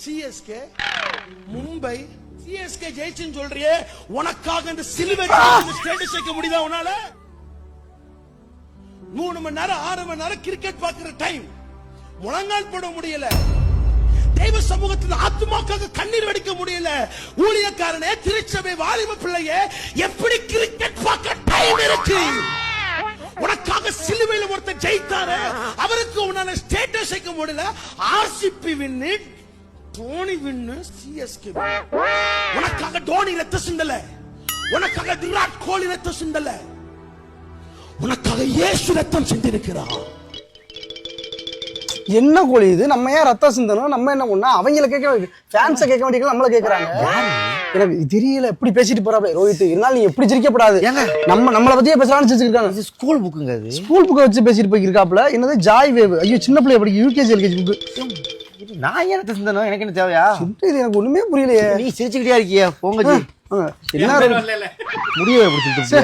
CSK Mumbai CSK ஜெயிச்சுன்னு சொல்றியே, உனக்காக இந்த சிலுவை ஸ்டேட்டஸ் வைக்க முடியுதா உன்னால? 3 மணி நேரம் 6 மணி நேரம் கிரிக்கெட் பார்க்கிற டைம் முழங்கால் போட முடியல, தெய்வ சமூகத்தில் ஆத்மாக்காக கண்ணீர் வடிக்க முடியல. ஊழியக்காரனே, திருச்சபை வாலிப பிள்ளையே, எப்படி கிரிக்கெட் பார்க்க டைம் இருக்கு? உனக்காக சிலுவையில் ஒருத்தர் ஜெயித்தாரு, அவருக்கு உன்னால ஸ்டேட்டஸ் வைக்க முடியல. ஆர்சிபி வின்னு, தோனி வின்னு, சிஎஸ்கே உனக்காக தோனி ரத்த சிந்தல, உனக்காக விராட் கோலி ரத்த சிந்தல, உனக்காக இயேசு ரத்தம் சிந்திருக்கிறார். என்ன கோழி இது? நம்ம ஏன் ரத்தம் சிந்தனும்? நம்ம என்ன பண்ணா அவங்கள கேட்க, ஃபேன்ஸை கேட்க வேண்டிய நம்மள கேட்கறாங்க. எனக்கு தெரியல எப்படி பேசிட்டு போறாப்ல ரோஹித். இருந்தாலும் நீ எப்படி சிரிக்கப்படாது. நம்மளை பத்தியே பேசலாம்னு சிரிச்சிருக்காங்க. ஸ்கூல் புக்குங்க அது. ஸ்கூல் புக்கை வச்சு பேசிட்டு போயிருக்காப்ல. என்னது ஜாய் வேவ்? ஐயோ, சின்ன பிள்ளைய படிக்க யூகேஜி எல்கேஜி புக்கு. நான் ஏன் ரத்த சிந்தனும்? எனக்கு என்ன தேவையா? இது எனக்கு ஒண்ணுமே புரியலையே. நீ சிரிச்சுக்கிட்டே இருக்கியா? போங்க என்ன முடியவே பிடிச்சிட்டு